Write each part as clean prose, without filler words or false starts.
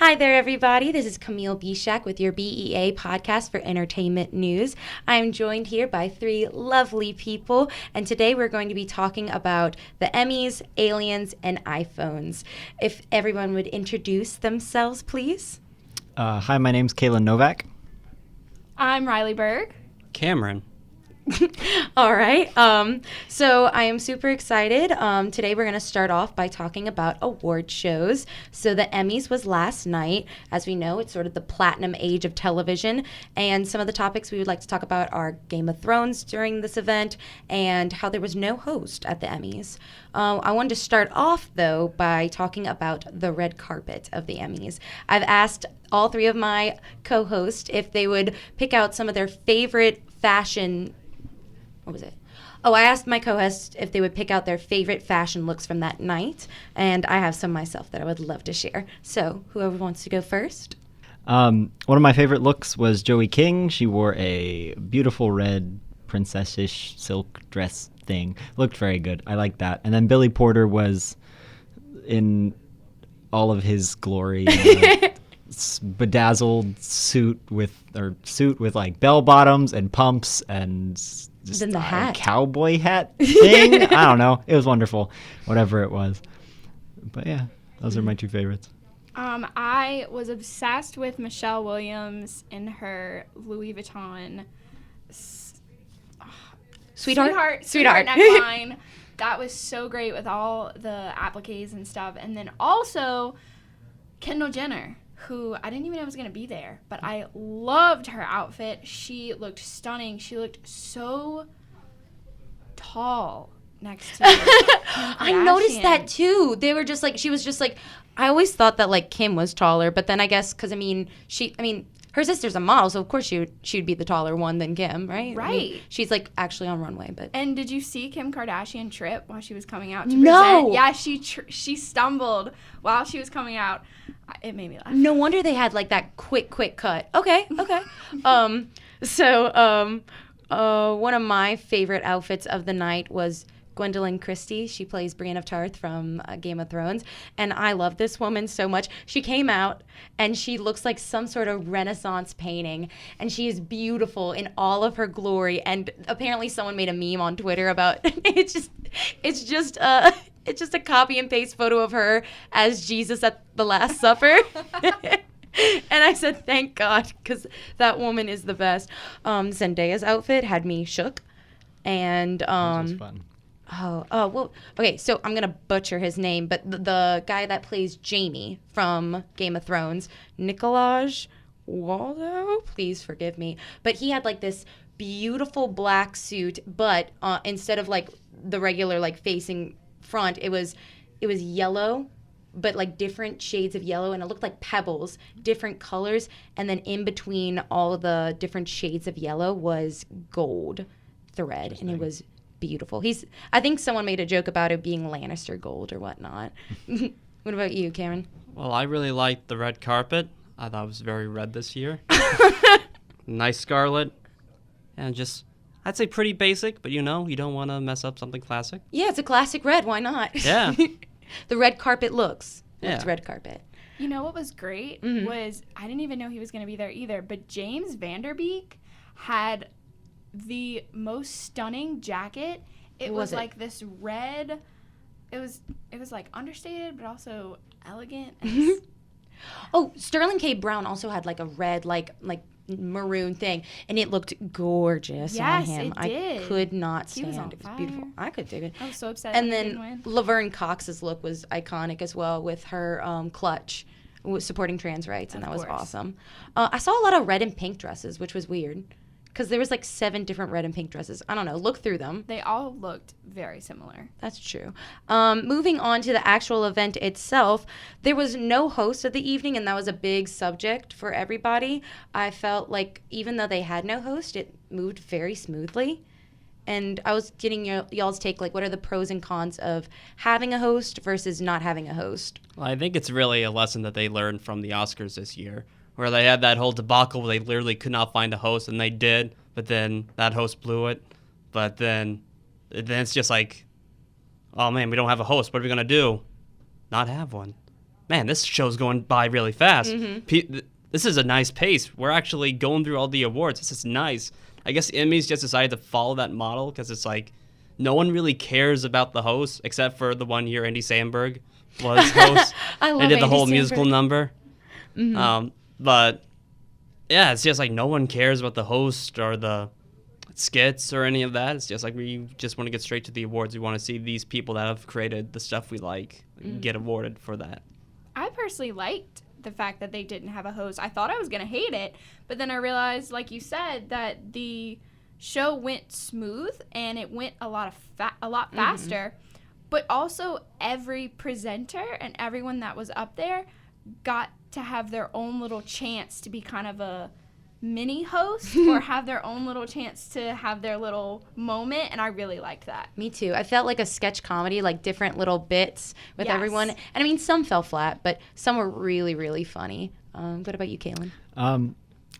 Hi there, everybody. This is Camille Bechac with your BEA podcast for entertainment news. I'm joined here by three lovely people, and today we're going to be talking about the Emmys, aliens, and iPhones. If everyone would introduce themselves, please. Hi, my name's Kaelen Novak. I'm Riley Bourg. Cameron. All right. So I am super excited. Today we're going to start off by talking about award shows. So the Emmys was last night. As we know, it's sort of the platinum age of television. And some of the topics we would like to talk about are Game of Thrones during this event and how there was no host at the Emmys. I wanted to start off, though, by talking about the red carpet of the Emmys. I've asked all three of my co-hosts if they would pick out some of their favorite fashion. What was it? Oh, I asked my co-hosts if they would pick out their favorite fashion looks from that night, and I have some myself that I would love to share. So, whoever wants to go first. One of my favorite looks was Joey King. She wore a beautiful red princess-ish silk dress thing. Looked very good. I like that. And then Billy Porter was in all of his glory. Bedazzled suit with like bell bottoms and pumps and just then the hat. Cowboy hat thing. I don't know. It was wonderful, whatever it was. But yeah, those are my two favorites. I was obsessed with Michelle Williams in her Louis Vuitton Sweetheart neckline. That was so great with all the appliques and stuff. And then also Kendall Jenner, who I didn't even know was going to be there, but I loved her outfit. She looked stunning. She looked so tall next to Kim I noticed that too. They were just like, she was just like, I always thought that like Kim was taller, but then I guess because her sister's a model, so of course she'd be the taller one than Kim, right? Right. I mean, she's like actually on runway, but. And did you see Kim Kardashian trip while she was coming out to No. present? Yeah, she stumbled while she was coming out. It made me laugh. No wonder they had like that quick cut. Okay. One of my favorite outfits of the night was Gwendolyn Christie. She plays Brienne of Tarth from Game of Thrones, and I love this woman so much. She came out and she looks like some sort of Renaissance painting, and she is beautiful in all of her glory. And apparently someone made a meme on Twitter about it's just a copy and paste photo of her as Jesus at the Last Supper. And I said, thank God, because that woman is the best. Zendaya's outfit had me shook. And That was fun. well, okay, so I'm going to butcher his name, but the guy that plays Jaime from Game of Thrones, Nikolaj Waldo, please forgive me, but he had like this beautiful black suit, but instead of like the regular like facing front, it was yellow, but like different shades of yellow, and it looked like pebbles, different colors, and then in between all of the different shades of yellow was gold thread, and it was beautiful. I think someone made a joke about it being Lannister gold or whatnot. What about you, Karen? Well, I really liked the red carpet. I thought it was very red this year. Nice scarlet. And just, I'd say pretty basic, but you don't want to mess up something classic. Yeah, it's a classic red. Why not? Yeah. The red carpet looks. Yeah. It's red carpet. You know what was great was I didn't even know he was going to be there either, but James Vanderbeek had the most stunning jacket. It was like this red. It was like understated but also elegant. Oh, Sterling K. Brown also had like a red like maroon thing, and it looked gorgeous on him. It did. I could not stand He was on it. It was fire. beautiful. I could dig it. I was so upset. And that he then didn't win. Laverne Cox's look was iconic as well with her clutch supporting trans rights, and that was awesome. I saw a lot of red and pink dresses, which was weird. Because there was like 7 different red and pink dresses. I don't know. Look through them. They all looked very similar. That's true. Moving on to the actual event itself, there was no host of the evening, and that was a big subject for everybody. I felt like even though they had no host, it moved very smoothly. And I was getting y'all's take, like, what are the pros and cons of having a host versus not having a host? Well, I think it's really a lesson that they learned from the Oscars this year, where they had that whole debacle where they literally could not find a host, and they did, but then that host blew it. But then it's just like, oh man, we don't have a host. What are we going to do? Not have one. man, this show's going by really fast. This is a nice pace. We're actually going through all the awards. This is nice. I guess Emmys just decided to follow that model because it's like no one really cares about the host except for the one year Andy Samberg was host. I love and did the Andy whole Samberg. musical number. But yeah, it's just like no one cares about the host or the skits or any of that. It's just like we just want to get straight to the awards. We want to see these people that have created the stuff we like get awarded for that. I personally liked the fact that they didn't have a host. I thought I was going to hate it, but then I realized, like you said, that the show went smooth and it went a lot faster. But also every presenter and everyone that was up there got to have their own little chance to be kind of a mini host or have their own little chance to have their little moment, and I really liked that. Me too. I felt like a sketch comedy, like different little bits with everyone. And I mean, some fell flat, but some were really, really funny. What about you, Kaelen?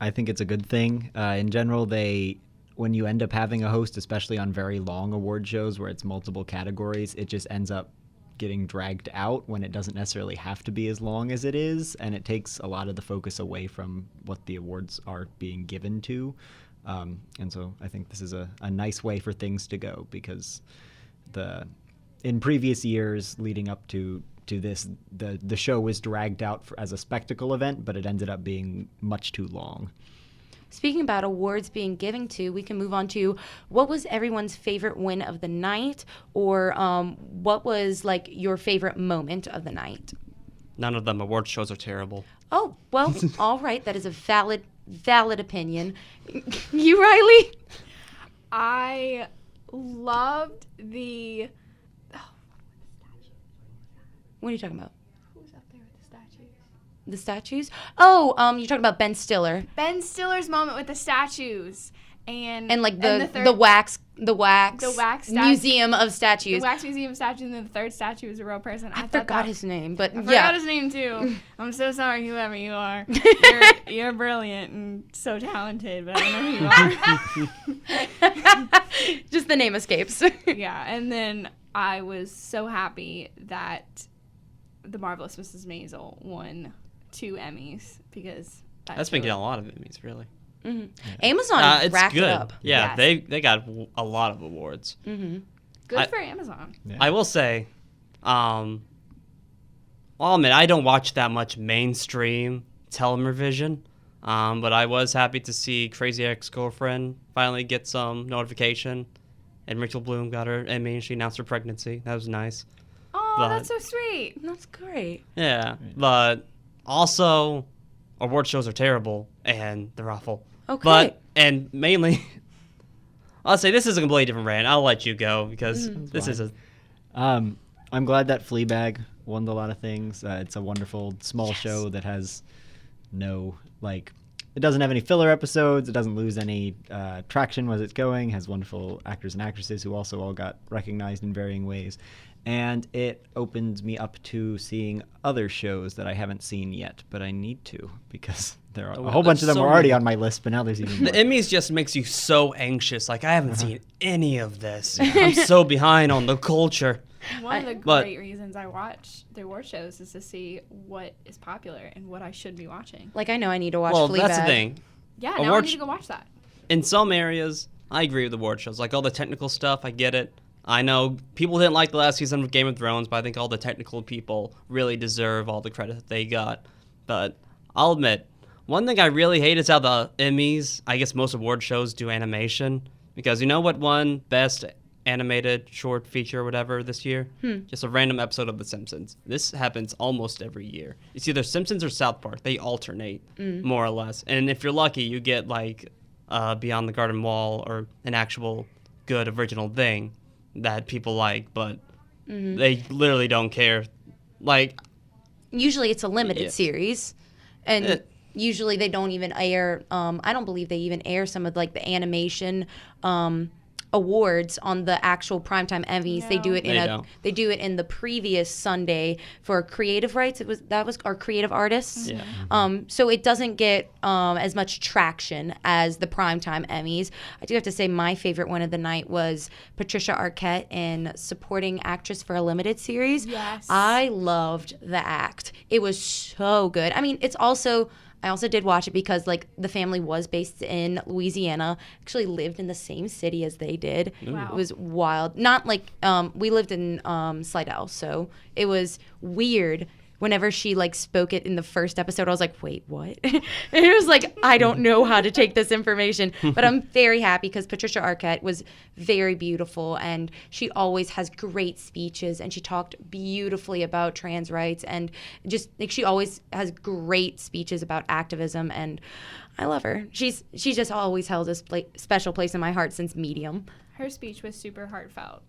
I think it's a good thing. In general, when you end up having a host, especially on very long award shows where it's multiple categories, it just ends up getting dragged out when it doesn't necessarily have to be as long as it is, and it takes a lot of the focus away from what the awards are being given to. And so I think this is a nice way for things to go, because in previous years leading up to this, the show was dragged out as a spectacle event, but it ended up being much too long. Speaking about awards being given to, we can move on to what was everyone's favorite win of the night, or what was like your favorite moment of the night? None of them. Award shows are terrible. Oh, well, all right. That is a valid opinion. You, Riley? I loved the... What are you talking about? Who's up there with the statues? The statues? Oh, you're talking about Ben Stiller. Ben Stiller's moment with the statues. And like the wax museum of statues. The wax museum of statues, and then the third statue was a real person. I forgot his name, but I yeah. forgot his name too. I'm so sorry, whoever you are. You're brilliant and so talented, but I don't know who you are. Just the name escapes. Yeah, and then I was so happy that The Marvelous Mrs. Maisel won 2 Emmys, because That's been getting a lot of Emmys, really. Mm-hmm. Amazon it's racked good. it up. Yeah, Yes. they got a lot of awards. Mm-hmm. Good for Amazon. Yeah. I will say, I'll admit I don't watch that much mainstream television, but I was happy to see Crazy Ex-Girlfriend finally get some notification, and Rachel Bloom got her Emmy and she announced her pregnancy. That was nice. Oh, But- that's so sweet. That's great. Yeah, but also award shows are terrible and they're awful. Okay. And mainly, I'll say this is a completely different rant. I'll let you go because this fine. is a... I'm glad that Fleabag won a lot of things. It's a wonderful small show that has it doesn't have any filler episodes. It doesn't lose any traction as it's going. Has wonderful actors and actresses who also all got recognized in varying ways. And it opened me up to seeing other shows that I haven't seen yet, but I need to, because there are a whole bunch of them so are already many. on my list, but now there's even The more. Emmys just makes you so anxious. Like, I haven't seen any of this. I'm so behind on the culture. One of the but- great reasons I watch the award shows is to see what is popular and what I should be watching. Like, I know I need to watch Well, Fleabag. that's the thing. Yeah, now I Award need sh- to go watch that. In some areas, I agree with award shows. Like all the technical stuff, I get it. I know people didn't like the last season of Game of Thrones, but I think all the technical people really deserve all the credit that they got. But I'll admit, one thing I really hate is how the Emmys, I guess most award shows do animation. Because you know what won Best Animated Short Feature or whatever this year? Just a random episode of The Simpsons. This happens almost every year. It's either Simpsons or South Park. They alternate, more or less. And if you're lucky, you get like Beyond the Garden Wall or an actual good original thing that people like, but they literally don't care. Like, Usually it's a limited Yeah. series, and usually they don't even air. I don't believe they even air some of like the animation awards on the actual primetime Emmys. No. They do it They don't. they do it in the previous Sunday for creative rights. That was our creative artists. Yeah. So it doesn't get as much traction as the primetime Emmys. I do have to say my favorite one of the night was Patricia Arquette in Supporting Actress for a Limited Series. Yes. I loved the act. It was so good. I mean, I also did watch it because like the family was based in Louisiana, actually lived in the same city as they did. Wow. It was wild. Not like we lived in Slidell, so it was weird. Whenever she like spoke it in the first episode, I was like, wait, what? And it was like, I don't know how to take this information. But I'm very happy because Patricia Arquette was very beautiful and she always has great speeches and she talked beautifully about trans rights and just like she always has great speeches about activism and I love her. She's just always held a special place in my heart since Medium. Her speech was super heartfelt.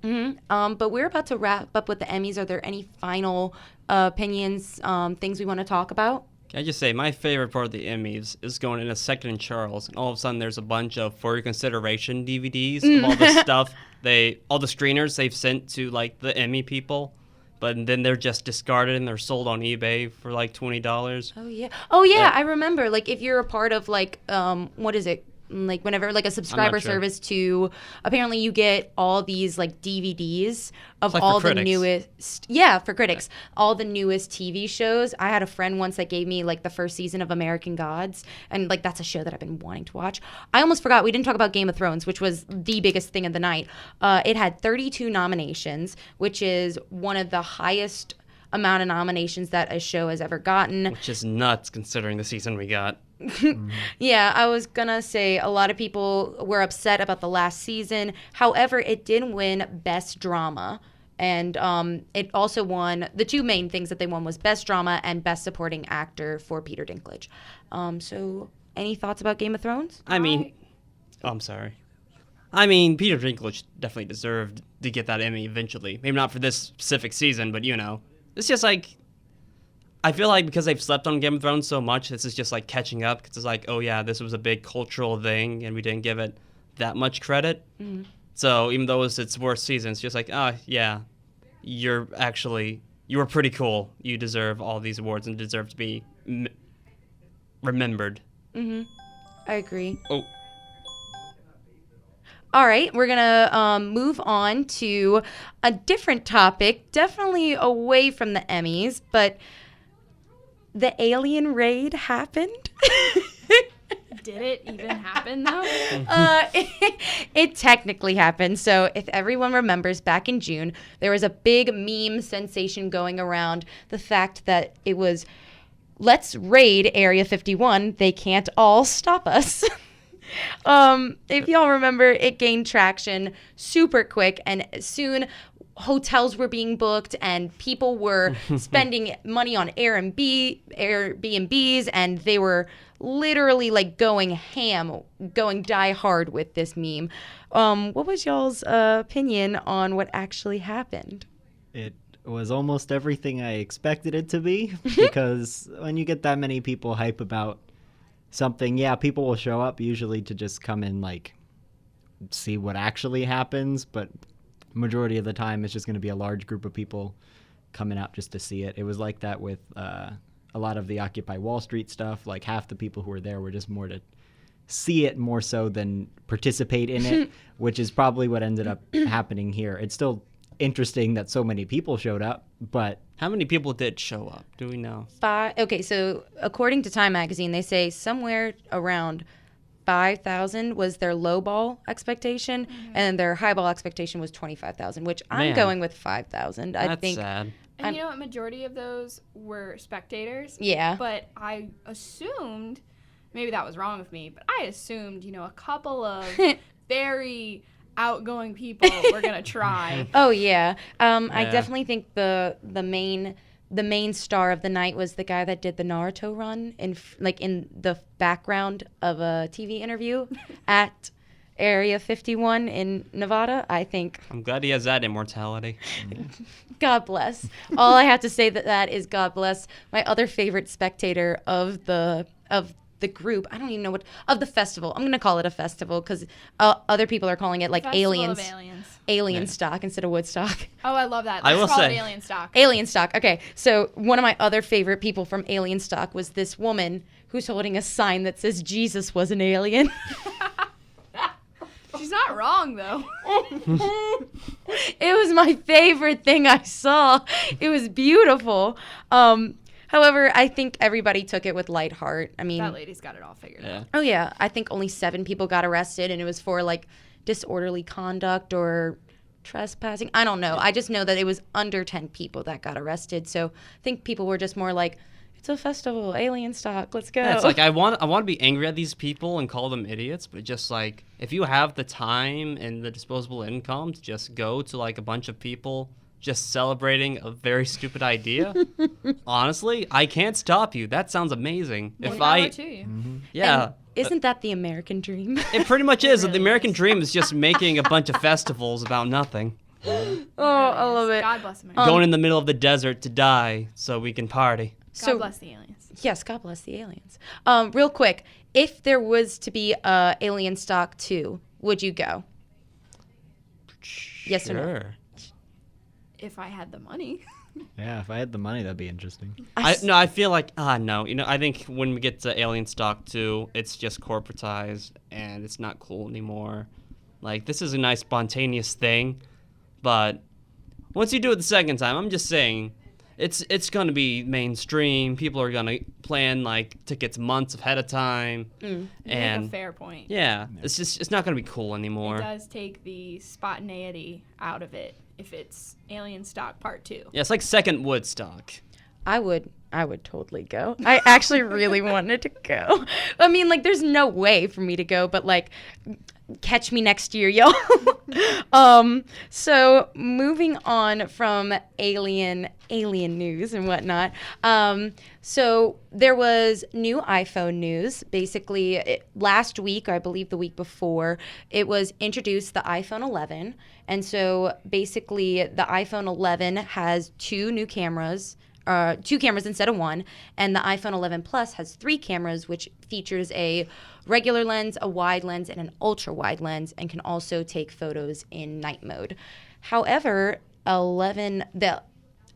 But we're about to wrap up with the Emmys. Are there any final opinions, things we want to talk about? Can I just say, my favorite part of the Emmys is going in a Second and Charles, and all of a sudden there's a bunch of For Your Consideration DVDs of all the stuff all the screeners they've sent to like the Emmy people, but then they're just discarded and they're sold on eBay for like $20. Oh yeah, I remember. Like if you're a part of like what is it? Like whenever like a subscriber sure. service to apparently you get all these like DVDs of like all for the critics. newest for critics all the newest TV shows. I had a friend once that gave me like the first season of American Gods and like that's a show that I've been wanting to watch. I almost forgot we didn't talk about Game of Thrones, which was the biggest thing of the night. It had 32 nominations, which is one of the highest amount of nominations that a show has ever gotten. Which is nuts considering the season we got. Yeah, I was gonna say a lot of people were upset about the last season. However, it did win Best Drama. And it also won, the two main things that they won was Best Drama and Best Supporting Actor for Peter Dinklage. So any thoughts about Game of Thrones? I'm sorry. I mean, Peter Dinklage definitely deserved to get that Emmy eventually. Maybe not for this specific season, but it's just like, I feel like because they've slept on Game of Thrones so much, this is just like catching up. Because it's like, oh yeah, this was a big cultural thing, and we didn't give it that much credit. Mm-hmm. So even though it's its worst season, it's just like, oh yeah, you were pretty cool. You deserve all these awards and deserve to be remembered. Mm-hmm. I agree. Oh. All right, we're going to move on to a different topic, definitely away from the Emmys, but the alien raid happened. Did it even happen, though? It technically happened. So if everyone remembers, back in June, there was a big meme sensation going around the fact that it was, let's raid Area 51. They can't all stop us. If y'all remember, it gained traction super quick, and soon hotels were being booked and people were spending money on Airbnbs, and they were literally like going ham, going die hard with this meme. What was y'all's opinion on what actually happened? It was almost everything I expected it to be, because when you get that many people hype about something, yeah, people will show up usually to just come and like see what actually happens, but majority of the time it's just going to be a large group of people coming out just to see it. It was like that with a lot of the Occupy Wall Street stuff. Like half the people who were there were just more to see it more so than participate in it, which is probably what ended up happening here. It's still interesting that so many people showed up, but how many people did show up? Do we know? Okay, so according to Time Magazine, they say somewhere around 5,000 was their low ball expectation, and their high ball expectation was 25,000, which I'm going with 5,000. I think sad. And you know what? Majority of those were spectators. Yeah. But I assumed, maybe that was wrong of me, but I assumed, a couple of very outgoing people were gonna try. Oh yeah. I definitely think the main star of the night was the guy that did the Naruto run in the background of a TV interview at Area 51 in Nevada. I think. I'm glad he has that immortality. God bless. All I have to say that is God bless. My other favorite spectator of the group. I don't even know of the festival. I'm gonna call it a festival because other people are calling it like Festival of aliens. Aliens. Stock instead of Woodstock. Oh, I love that. I Let's will call it say- Alien Stock. Alien Stock. Okay, so one of my other favorite people from Alien Stock was this woman who's holding a sign that says Jesus was an alien. She's not wrong, though. It was my favorite thing I saw. It was beautiful. However, I think everybody took it with light heart. I mean, That lady's got it all figured out. oh yeah, I think only 7 people got arrested, and it was for like disorderly conduct or trespassing. I don't know. I just know that it was under 10 people that got arrested. So I think people were just more like, it's a festival, Alien Stock, let's go. Yeah, it's like I want to be angry at these people and call them idiots, but just like if you have the time and the disposable income to just go to like a bunch of people just celebrating a very stupid idea, honestly, I can't stop you. That sounds amazing. More If power I to you. yeah. And isn't that the American dream? It pretty much is. really The American is. dream is just making a bunch of festivals about nothing. Oh, I love it. God bless America. Going in the middle of the desert to die so we can party. God bless the aliens. Yes, God bless the aliens. Real quick, if there was to be Alien Stock 2, would you go? Yes or no? Sure. If I had the money. Yeah, if I had the money, that'd be interesting. I feel like no. I think when we get to Alien Stock 2, it's just corporatized and it's not cool anymore. Like this is a nice spontaneous thing, but once you do it the second time, I'm just saying, it's gonna be mainstream. People are gonna plan like tickets months ahead of time, You make a and fair point. yeah, it's not gonna be cool It anymore. does take the spontaneity out of it if it's Alien Stock Part 2. Yeah, it's like second Woodstock. I would totally go. I actually really wanted to go. I mean, like, there's no way for me to go, but like, catch me next year, yo. So moving on from alien news and whatnot. So there was new iPhone news. Basically, last week, or I believe the week before, it was introduced the iPhone 11. And so basically, the iPhone 11 has 2 new cameras. 2 cameras instead of 1, and the iPhone 11 Plus has 3 cameras, which features a regular lens, a wide lens, and an ultra wide lens, and can also take photos in night mode. However, the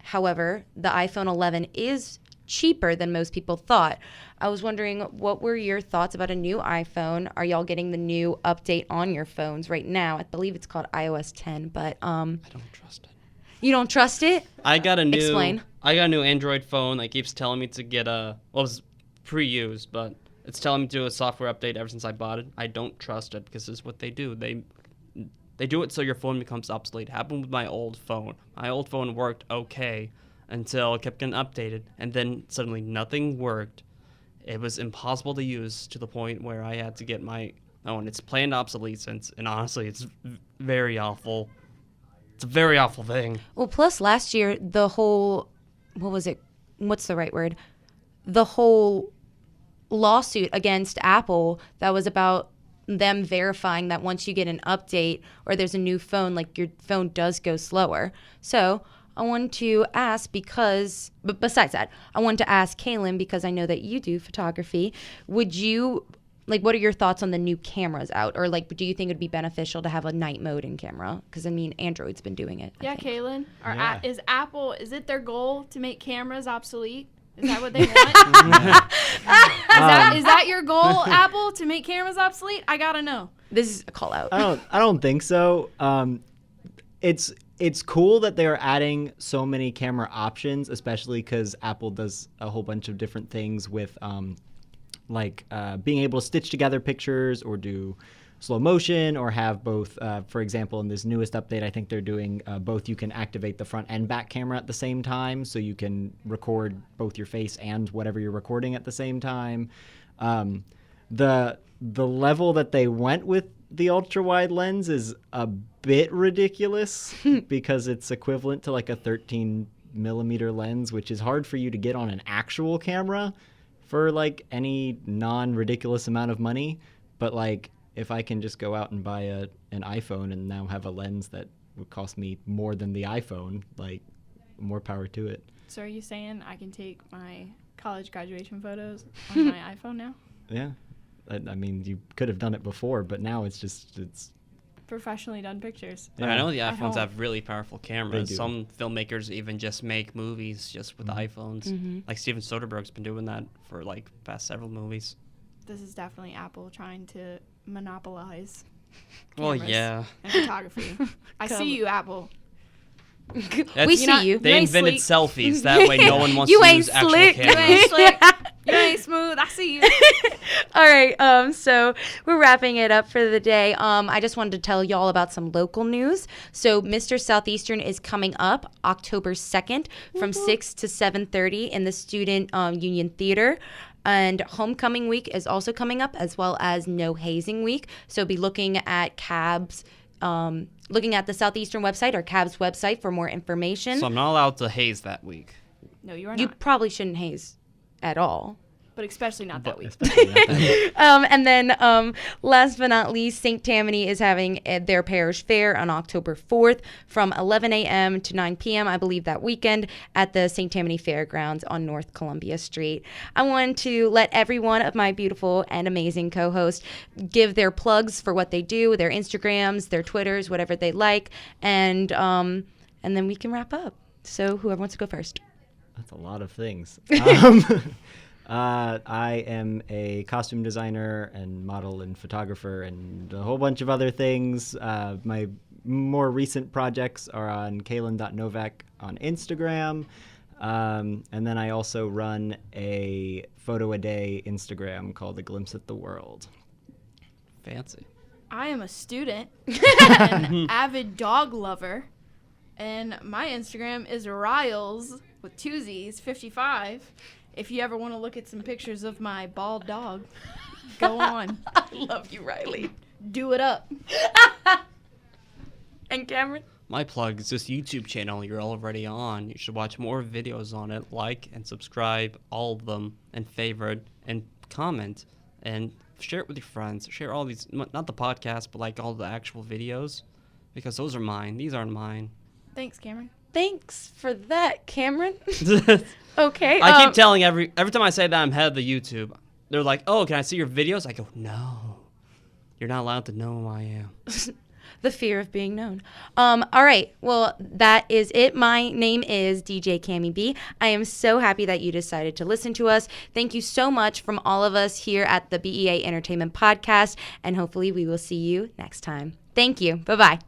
iPhone 11 is cheaper than most people thought. I was wondering, what were your thoughts about a new iPhone? Are y'all getting the new update on your phones right now? I believe it's called iOS 10, but I don't trust it. you don't trust it? I got a Explain. new Android phone that keeps telling me to get it was pre-used, but it's telling me to do a software update ever since I bought it. I don't trust it because this is what they do. They do it so your phone becomes obsolete. It happened with my old phone. My old phone worked okay until it kept getting updated, and then suddenly nothing worked. It was impossible to use to the point where I had to get my own. It's planned obsolescence, and honestly, it's very awful. It's a very awful thing. Well, plus last year, the whole, what was it? What's the right word? The whole lawsuit against Apple that was about them verifying that once you get an update or there's a new phone, like your phone does go slower. So I wanted to ask but besides that, I wanted to ask Kaelen, because I know that you do photography. Would you, like, what are your thoughts on the new cameras out? Or, like, do you think it would be beneficial to have a night mode in camera? Because, I mean, Android's been doing it. I Yeah, think. Kaelen. Yeah. Is it their goal to make cameras obsolete? Is that what they want? Is that your goal, Apple, to make cameras obsolete? I gotta know. This is a call out. I don't think so. It's cool that they're adding so many camera options, especially because Apple does a whole bunch of different things with being able to stitch together pictures or do slow motion or have both. For example, in this newest update, I think they're doing both. You can activate the front and back camera at the same time, so you can record both your face and whatever you're recording at the same time. The level that they went with the ultra wide lens is a bit ridiculous because it's equivalent to like a 13 millimeter lens, which is hard for you to get on an actual camera for like any non-ridiculous amount of money. But like, if I can just go out and buy an iPhone and now have a lens that would cost me more than the iPhone, like, more power to it. So are you saying I can take my college graduation photos on my iPhone now? Yeah. I mean, you could have done it before, but now it's Professionally done pictures. And I know the At iPhones home. have really powerful cameras. They do. Some filmmakers even just make movies just with iPhones. Like Steven Soderbergh's been doing that for like past several movies. This is definitely Apple trying to monopolize Well, cameras yeah. and photography. I see you, Apple. We That's- see you. They ain't invented sleek. selfies. That way no one wants You to ain't use actual slick. You cameras. ain't slick. You ain't smooth. I see you. All right, so we're wrapping it up for the day. I just wanted to tell y'all about some local news. So Mr. Southeastern is coming up October 2nd from 6 to 7:30 in the Student Union Theater. And Homecoming Week is also coming up, as well as No Hazing Week. So be looking at CAB's, looking at the Southeastern website or CAB's website for more information. So I'm not allowed to haze that week. No, you are You not. probably shouldn't haze at all. But especially not that week. especially not that. And then last but not least, St. Tammany is having their parish fair on October 4th from 11 a.m. to 9 p.m., I believe that weekend, at the St. Tammany Fairgrounds on North Columbia Street. I want to let every one of my beautiful and amazing co-hosts give their plugs for what they do, their Instagrams, their Twitters, whatever they like, and then we can wrap up. So whoever wants to go first. That's a lot of things. I am a costume designer and model and photographer and a whole bunch of other things. My more recent projects are on Kaelen.Novak on Instagram. And then I also run a photo a day Instagram called A Glimpse at the World. Fancy. I am a student, an avid dog lover, and my Instagram is Riles with 2 Z's 55. If you ever want to look at some pictures of my bald dog, go on. I love you, Riley. Do it up. And Cameron? My plug is this YouTube channel you're already on. You should watch more videos on it. Like and subscribe, all of them, and favorite, and comment, and share it with your friends. Share all these, not the podcast, but like all the actual videos, because those are mine. These aren't mine. Thanks, Cameron. Thanks for that, Cameron. Okay. I keep telling every time I say that I'm head of the YouTube, they're like, "Oh, can I see your videos?" I go, "No, you're not allowed to know who I am." The fear of being known. All right. Well, that is it. My name is DJ Cammy B. I am so happy that you decided to listen to us. Thank you so much from all of us here at the BEA Entertainment Podcast, and hopefully we will see you next time. Thank you. Bye-bye.